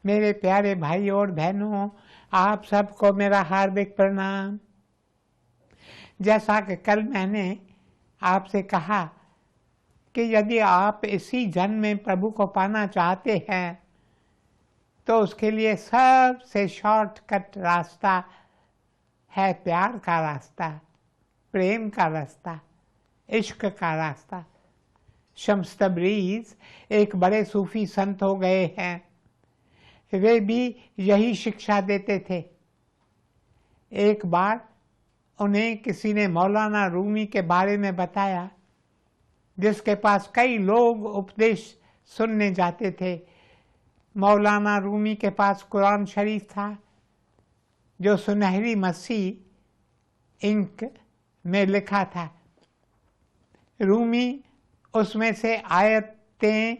मेरे प्यारे भाई और बहनों, आप सबको मेरा हार्दिक प्रणाम। जैसा कि कल मैंने आपसे कहा कि यदि आप इसी जन्म में प्रभु को पाना चाहते हैं तो उसके लिए सबसे शॉर्टकट रास्ता है प्यार का रास्ता, प्रेम का रास्ता, इश्क का रास्ता। शम्स तबरीज एक बड़े सूफी संत हो गए हैं। वे भी यही शिक्षा देते थे। एक बार उन्हें किसी ने मौलाना रूमी के बारे में बताया, जिसके पास कई लोग उपदेश सुनने जाते थे। मौलाना रूमी के पास कुरान शरीफ था, जो सुनहरी मसी इंक में लिखा था। रूमी उसमें से आयतें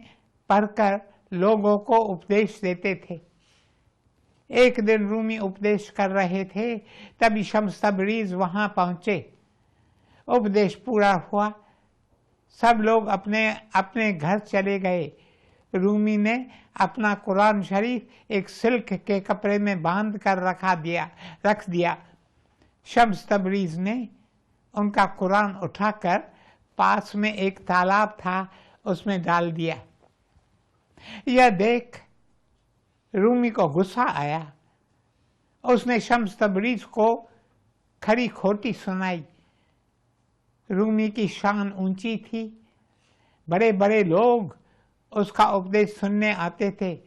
पढ़कर लोगों को उपदेश देते थे। एक दिन रूमी उपदेश कर रहे थे, तभी शम्स तबरीज वहां पहुंचे। उपदेश पूरा हुआ, सब लोग अपने अपने घर चले गए। रूमी ने अपना कुरान शरीफ एक सिल्क के कपड़े में बांध कर रख दिया। शम्स तबरीज ने उनका कुरान उठाकर पास में एक तालाब था, उसमें डाल दिया। यह देख रूमी को गुस्सा आया। उसने शम्स तबरीज को खरी खोटी सुनाई। रूमी की शान ऊंची थी, बड़े बड़े लोग उसका उपदेश सुनने आते थे।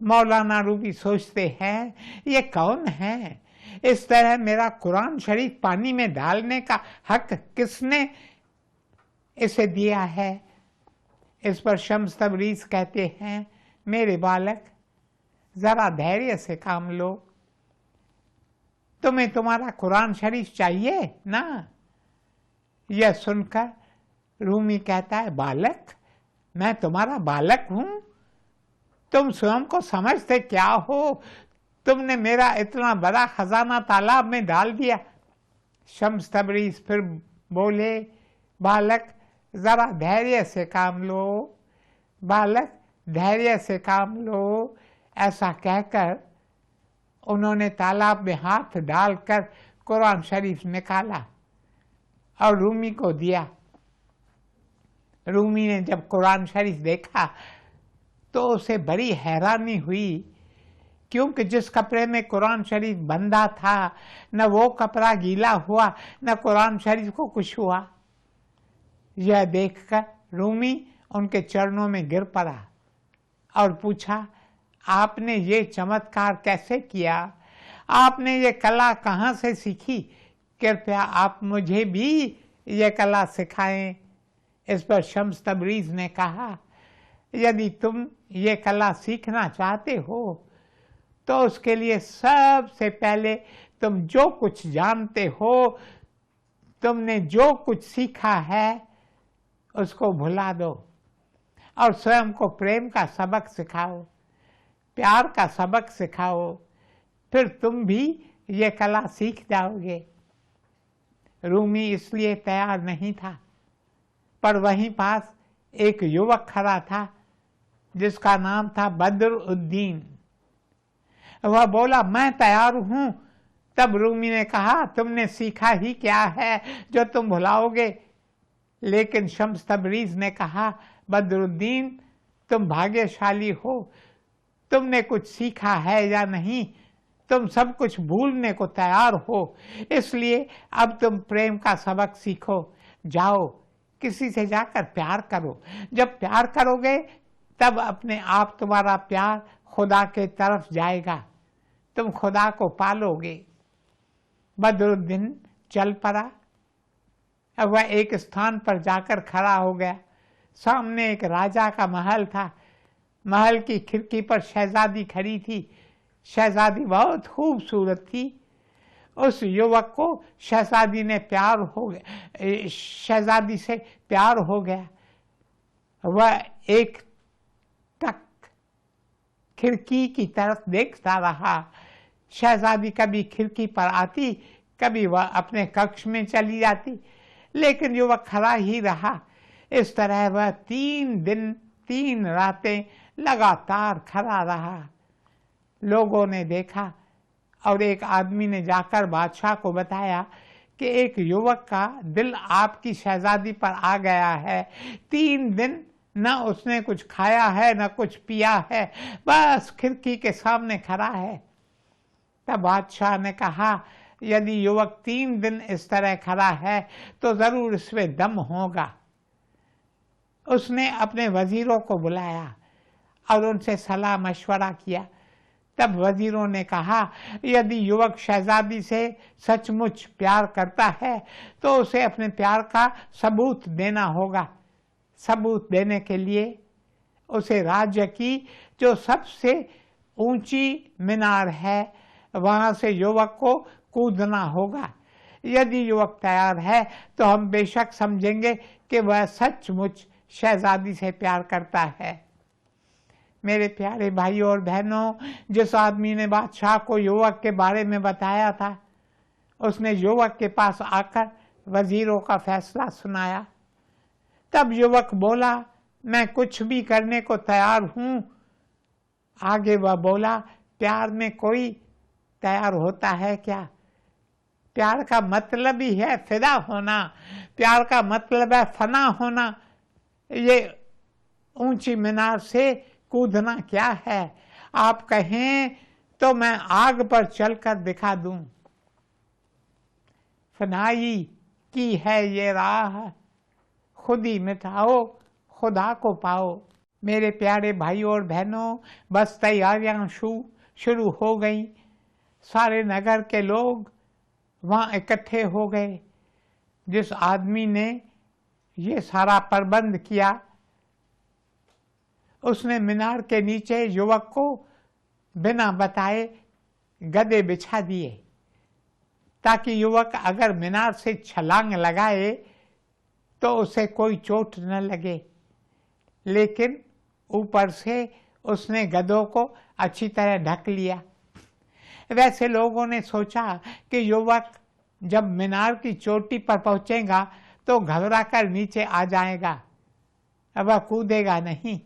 मौलाना रूमी सोचते हैं, ये कौन है? इस तरह मेरा कुरान शरीफ पानी में डालने का हक किसने इसे दिया है? इस पर शम्स तबरीज कहते हैं, मेरे बालक, जरा धैर्य से काम लो। तुम्हें तुम्हारा कुरान शरीफ चाहिए ना? यह सुनकर रूमी कहता है, बालक, मैं तुम्हारा बालक हूं? तुम स्वयं को समझते क्या हो? तुमने मेरा इतना बड़ा खजाना तालाब में डाल दिया। शम्स तबरीज फिर बोले, बालक, जरा धैर्य से काम लो। बालक, धैर्य से काम लो। ऐसा कहकर उन्होंने तालाब में हाथ डालकर कुरान शरीफ निकाला और रूमी को दिया। रूमी ने जब कुरान शरीफ देखा तो उसे बड़ी हैरानी हुई, क्योंकि जिस कपड़े में कुरान शरीफ बंधा था, न वो कपड़ा गीला हुआ, न कुरान शरीफ को कुछ हुआ। यह देखकर रूमी उनके चरणों में गिर पड़ा और पूछा, आपने ये चमत्कार कैसे किया? आपने ये कला कहाँ से सीखी? कृपया आप मुझे भी ये कला सिखाएं। इस पर शम्स तबरीज ने कहा, यदि तुम ये कला सीखना चाहते हो तो उसके लिए सबसे पहले तुम जो कुछ जानते हो, तुमने जो कुछ सीखा है, उसको भुला दो और स्वयं को प्रेम का सबक सिखाओ, प्यार का सबक सिखाओ। फिर तुम भी ये कला सीख जाओगे। रूमी इसलिए तैयार नहीं था, पर वहीं पास एक युवक खड़ा था जिसका नाम था बदरुद्दीन। वह बोला, मैं तैयार हूं। तब रूमी ने कहा, तुमने सीखा ही क्या है जो तुम भुलाओगे? लेकिन शम्स तबरीज ने कहा, बदरुद्दीन, तुम भाग्यशाली हो। तुमने कुछ सीखा है या नहीं, तुम सब कुछ भूलने को तैयार हो। इसलिए अब तुम प्रेम का सबक सीखो। जाओ, किसी से जाकर प्यार करो। जब प्यार करोगे तब अपने आप तुम्हारा प्यार खुदा के तरफ जाएगा, तुम खुदा को पालोगे। बदरुद्दीन चल पड़ा। अब वह एक स्थान पर जाकर खड़ा हो गया। सामने एक राजा का महल था। महल की खिड़की पर शहजादी खड़ी थी। शहजादी बहुत खूबसूरत थी। उस युवक को शहजादी से प्यार हो गया। वह एक टक खिड़की की तरफ देखता रहा। शहजादी कभी खिड़की पर आती, कभी वह अपने कक्ष में चली जाती, लेकिन युवक खड़ा ही रहा। इस तरह वह 3 दिन 3 रातें लगातार खड़ा रहा। लोगों ने देखा और एक आदमी ने जाकर बादशाह को बताया कि एक युवक का दिल आपकी शहजादी पर आ गया है। 3 दिन न उसने कुछ खाया है न कुछ पिया है, बस खिड़की के सामने खड़ा है। तब बादशाह ने कहा, यदि युवक 3 दिन इस तरह खड़ा है तो जरूर इसमें दम होगा। उसने अपने वजीरों को बुलाया और उनसे सलाह मशवरा किया। तब वजीरों ने कहा, यदि युवक शहजादी से सचमुच प्यार करता है तो उसे अपने प्यार का सबूत देना होगा। सबूत देने के लिए उसे राज्य की जो सबसे ऊंची मीनार है वहां से युवक को कूदना होगा। यदि युवक तैयार है तो हम बेशक समझेंगे कि वह सचमुच शहजादी से प्यार करता है। मेरे प्यारे भाइयों और बहनों, जिस आदमी ने बादशाह को युवक के बारे में बताया था, उसने युवक के पास आकर वजीरों का फैसला सुनाया। तब युवक बोला, मैं कुछ भी करने को तैयार हूं। आगे वह बोला, प्यार में कोई तैयार होता है क्या? प्यार का मतलब ही है फिदा होना, प्यार का मतलब है फना होना। ये ऊंची मीनार से कूदना क्या है? आप कहें तो मैं आग पर चलकर दिखा दूं। फनाई की है ये राह, खुद ही मिटाओ, खुदा को पाओ। मेरे प्यारे भाइयों और बहनों, बस तैयारियां शुरू हो गई। सारे नगर के लोग वहां इकट्ठे हो गए। जिस आदमी ने ये सारा प्रबंध किया, उसने मीनार के नीचे युवक को बिना बताए गदे बिछा दिए, ताकि युवक अगर मीनार से छलांग लगाए तो उसे कोई चोट न लगे। लेकिन ऊपर से उसने गदों को अच्छी तरह ढक लिया। वैसे लोगों ने सोचा कि युवक जब मीनार की चोटी पर पहुंचेगा तो घबरा कर नीचे आ जाएगा, वह कूदेगा नहीं।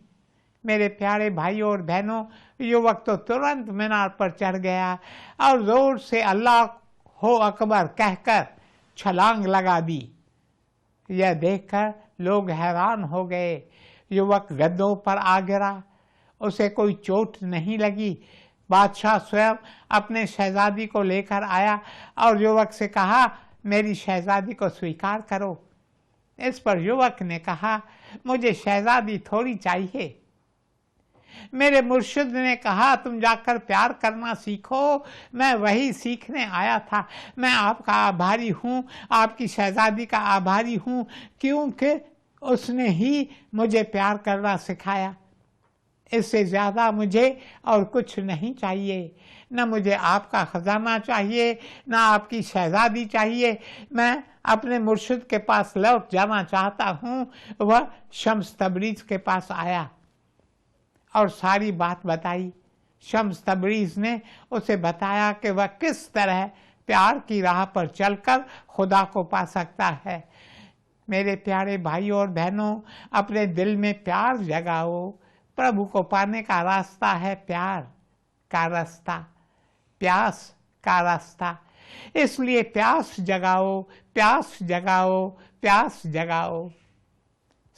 मेरे प्यारे भाइयों और बहनों, युवक तो तुरंत मीनार पर चढ़ गया और जोर से अल्लाह हो अकबर कहकर छलांग लगा दी। यह देखकर लोग हैरान हो गए। युवक गद्दों पर आ गिरा, उसे कोई चोट नहीं लगी। बादशाह स्वयं अपने शहजादी को लेकर आया और युवक से कहा, मेरी शहजादी को स्वीकार करो। इस पर युवक ने कहा, मुझे शहजादी थोड़ी चाहिए। मेरे मुर्शिद ने कहा, तुम जाकर प्यार करना सीखो। मैं वही सीखने आया था। मैं आपका आभारी हूँ, आपकी शहजादी का आभारी हूँ, क्योंकि उसने ही मुझे प्यार करना सिखाया। इससे ज़्यादा मुझे और कुछ नहीं चाहिए। न मुझे आपका खजाना चाहिए, न आपकी शहजादी चाहिए। मैं अपने मुर्शिद के पास लौट जाना चाहता हूँ। वह शम्स तबरीज के पास आया और सारी बात बताई। शम्स तबरीज ने उसे बताया कि वह किस तरह प्यार की राह पर चलकर खुदा को पा सकता है। मेरे प्यारे भाइयों और बहनों, अपने दिल में प्यार जगाओ। प्रभु को पाने का रास्ता है प्यार का रास्ता, प्यास का रास्ता। इसलिए प्यास जगाओ, प्यास जगाओ, प्यास जगाओ।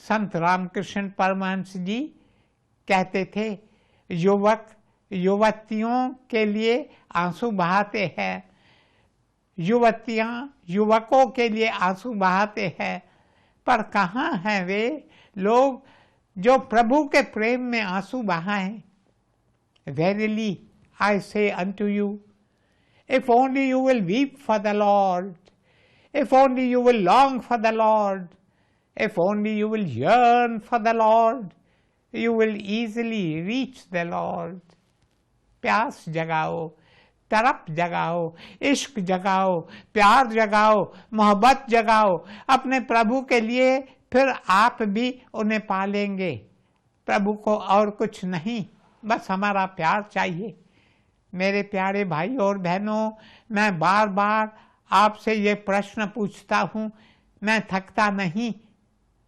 संत रामकृष्ण परमहंस जी कहते थे, युवक युवतियों के लिए आंसू बहाते हैं, युवतियां युवकों के लिए आंसू बहाते हैं, पर कहाँ हैं वे लोग जो प्रभु के प्रेम में आंसू बहाएं। Verily I say unto you, if only you will weep for the Lord, if only you will long for the Lord, if only you will yearn for the Lord, you will easily reach the Lord. प्यास जगाओ, तरफ जगाओ, इश्क जगाओ, प्यार जगाओ, मोहब्बत जगाओ अपने प्रभु के लिए, फिर आप भी उन्हें पालेंगे। प्रभु को और कुछ नहीं, बस हमारा प्यार चाहिए। मेरे प्यारे भाई और बहनों, मैं बार बार आपसे ये प्रश्न पूछता हूँ, मैं थकता नहीं।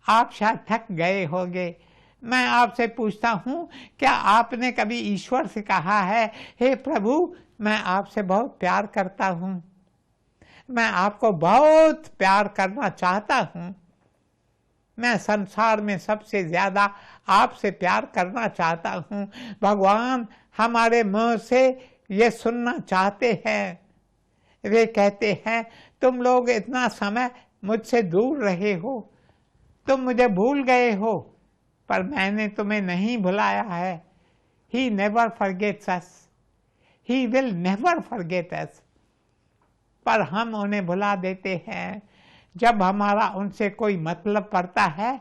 आप शायद थक गए होंगे। मैं आपसे पूछता हूँ, क्या आपने कभी ईश्वर से कहा है, हे प्रभु मैं आपसे बहुत प्यार करता हूँ, मैं आपको बहुत प्यार करना चाहता हूँ, मैं संसार में सबसे ज्यादा आपसे प्यार करना चाहता हूँ। भगवान हमारे मुंह से ये सुनना चाहते हैं। वे कहते हैं तुम लोग इतना समय मुझसे दूर रहे हो, तुम मुझे भूल गए हो, पर मैंने तुम्हें नहीं भुलाया है। He never forgets us. He will never forget us. पर हम उन्हें भुला देते हैं। जब हमारा उनसे कोई मतलब पड़ता है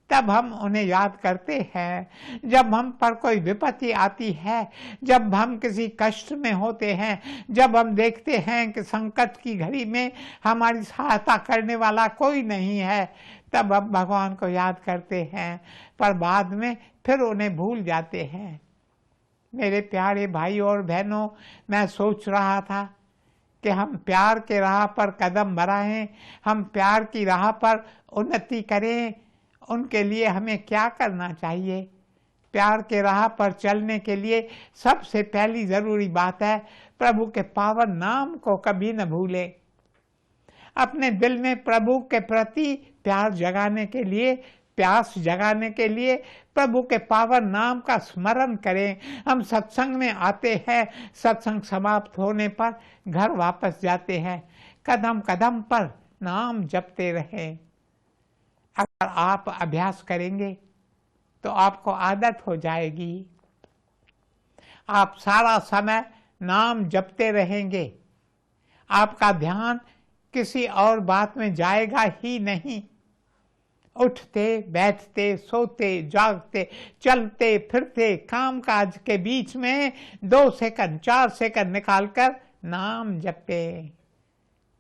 तब हम उन्हें याद करते हैं। जब हम पर कोई विपत्ति आती है, जब हम किसी कष्ट में होते हैं, जब हम देखते हैं कि संकट की घड़ी में हमारी सहायता करने वाला कोई नहीं है, तब हम भगवान को याद करते हैं, पर बाद में फिर उन्हें भूल जाते हैं। मेरे प्यारे भाई और बहनों, मैं सोच रहा था कि हम प्यार के राह पर कदम बढ़ाएं, हम प्यार की राह पर उन्नति करें। उनके लिए हमें क्या करना चाहिए? प्यार के राह पर चलने के लिए सबसे पहली जरूरी बात है, प्रभु के पावन नाम को कभी न भूलें। अपने दिल में प्रभु के प्रति प्यार जगाने के लिए, प्यास जगाने के लिए प्रभु के पावन नाम का स्मरण करें। हम सत्संग में आते हैं, सत्संग समाप्त होने पर घर वापस जाते हैं, कदम कदम पर नाम जपते रहें। अगर आप अभ्यास करेंगे तो आपको आदत हो जाएगी। आप सारा समय नाम जपते रहेंगे, आपका ध्यान किसी और बात में जाएगा ही नहीं। उठते बैठते, सोते जागते, चलते फिरते, काम काज के बीच में 2 सेकंड 4 सेकंड निकालकर नाम जपे,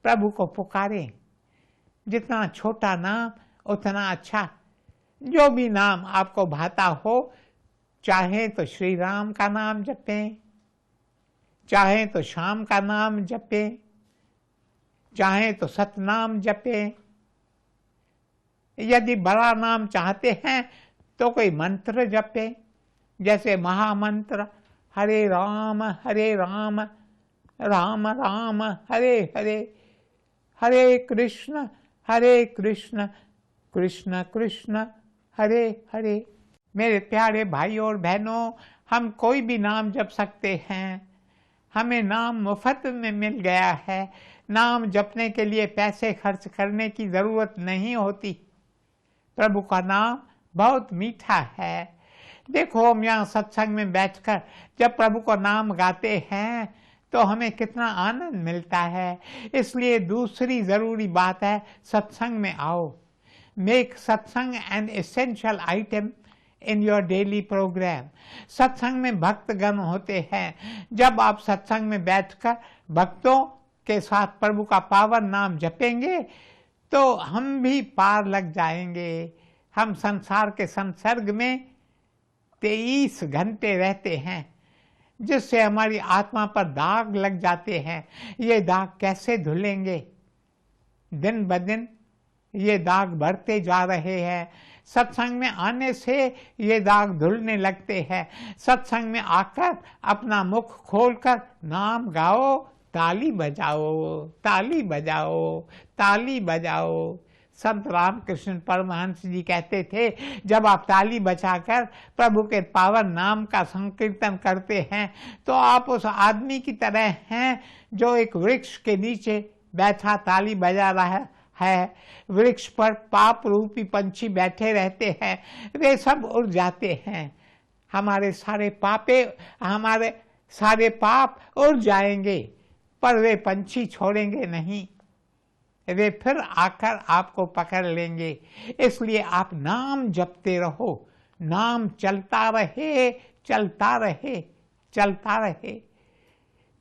प्रभु को पुकारें। जितना छोटा नाम उतना अच्छा। जो भी नाम आपको भाता हो, चाहे तो श्री राम का नाम जपें, चाहे तो श्याम का नाम जपें, चाहे तो सतनाम जपें। यदि बड़ा नाम चाहते हैं तो कोई मंत्र जपें, जैसे महामंत्र हरे राम राम राम हरे हरे, हरे कृष्ण कृष्ण कृष्ण हरे हरे। मेरे प्यारे भाई और बहनों, हम कोई भी नाम जप सकते हैं। हमें नाम मुफ्त में मिल गया है। नाम जपने के लिए पैसे खर्च करने की जरूरत नहीं होती। प्रभु का नाम बहुत मीठा है। देखो, हम यहाँ सत्संग में बैठकर जब प्रभु का नाम गाते हैं तो हमें कितना आनंद मिलता है। इसलिए दूसरी जरूरी बात है, सत्संग में आओ। Make satsang an essential item in your daily programme. सत्संग में भक्तगण होते हैं। जब आप सत्संग में बैठकर भक्तों के साथ प्रभु का पावन नाम जपेंगे तो हम भी पार लग जाएंगे। हम संसार के संसर्ग में 23 घंटे रहते हैं, जिससे हमारी आत्मा पर दाग लग जाते हैं। ये दाग कैसे धुलेंगे? दिन ब दिन ये दाग बढ़ते जा रहे हैं। सत्संग में आने से ये दाग धुलने लगते हैं। सत्संग में आकर अपना मुख खोलकर नाम गाओ, ताली बजाओ, ताली बजाओ, ताली बजाओ। संत रामकृष्ण परमहंस जी कहते थे, जब आप ताली बजाकर प्रभु के पावन नाम का संकीर्तन करते हैं तो आप उस आदमी की तरह हैं जो एक वृक्ष के नीचे बैठा ताली बजा रहा है। वृक्ष पर पाप रूपी पंछी बैठे रहते हैं, वे सब उड़ जाते हैं। हमारे सारे पाप उड़ जाएंगे, पर वे पंछी छोड़ेंगे नहीं, वे फिर आकर आपको पकड़ लेंगे। इसलिए आप नाम जपते रहो, नाम चलता रहे, चलता रहे, चलता रहे।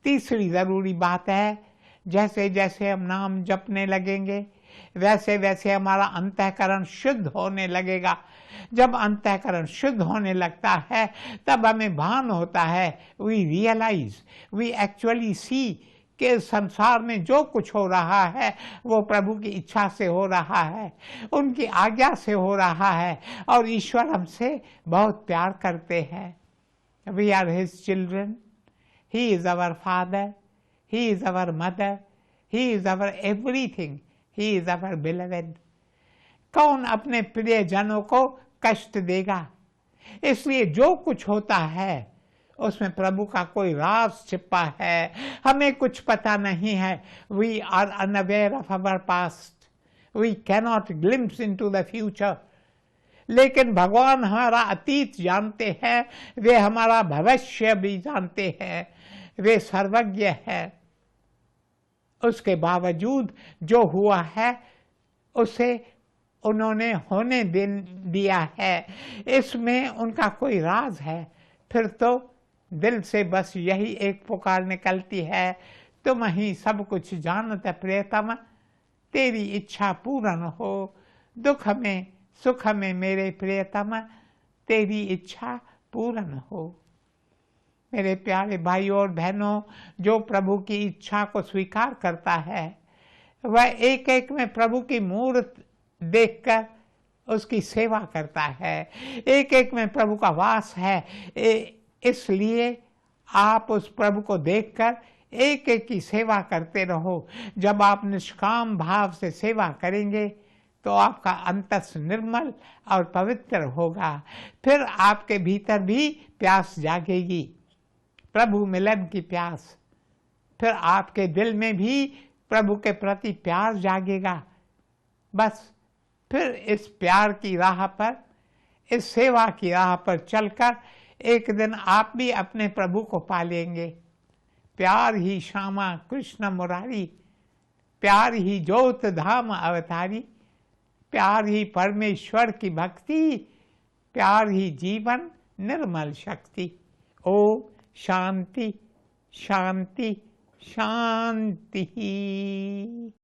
तीसरी जरूरी बात है, जैसे जैसे हम नाम जपने लगेंगे वैसे वैसे हमारा अंतःकरण शुद्ध होने लगेगा। जब अंतःकरण शुद्ध होने लगता है तब हमें भान होता है, we realise, we actually see कि संसार में जो कुछ हो रहा है वो प्रभु की इच्छा से हो रहा है, उनकी आज्ञा से हो रहा है, और ईश्वर हमसे बहुत प्यार करते हैं। We are his children, he is our father, he is our mother, he is our everything, he is our beloved. कौन अपने प्रियजनों को कष्ट देगा? इसलिए जो कुछ होता है उसमें प्रभु का कोई राज छिपा है, हमें कुछ पता नहीं है। We are unaware of our past, we cannot glimpse into the future. लेकिन भगवान हमारा अतीत जानते हैं, वे हमारा भविष्य भी जानते हैं, वे सर्वज्ञ है। उसके बावजूद जो हुआ है उसे उन्होंने होने दिया है, इसमें उनका कोई राज है। फिर तो दिल से बस यही एक पुकार निकलती है, तुम ही सब कुछ जानत प्रियतम, तेरी इच्छा पूर्ण हो। दुख में सुख में मेरे प्रियतम, तेरी इच्छा पूर्ण हो। मेरे प्यारे भाइयों और बहनों, जो प्रभु की इच्छा को स्वीकार करता है वह एक एक में प्रभु की मूर्त देखकर उसकी सेवा करता है, एक एक में प्रभु का वास है। इसलिए आप उस प्रभु को देखकर एक एक की सेवा करते रहो। जब आप निष्काम भाव से सेवा करेंगे तो आपका अंतस निर्मल और पवित्र होगा। फिर आपके भीतर भी प्यास जागेगी, प्रभु मिलन की प्यास। फिर आपके दिल में भी प्रभु के प्रति प्यार जागेगा। बस फिर इस प्यार की राह पर, इस सेवा की राह पर चलकर एक दिन आप भी अपने प्रभु को पा लेंगे। प्यार ही श्यामा कृष्ण मुरारी, प्यार ही ज्योत धाम अवतारी, प्यार ही परमेश्वर की भक्ति, प्यार ही जीवन निर्मल शक्ति। ओम शांति शांति शांति।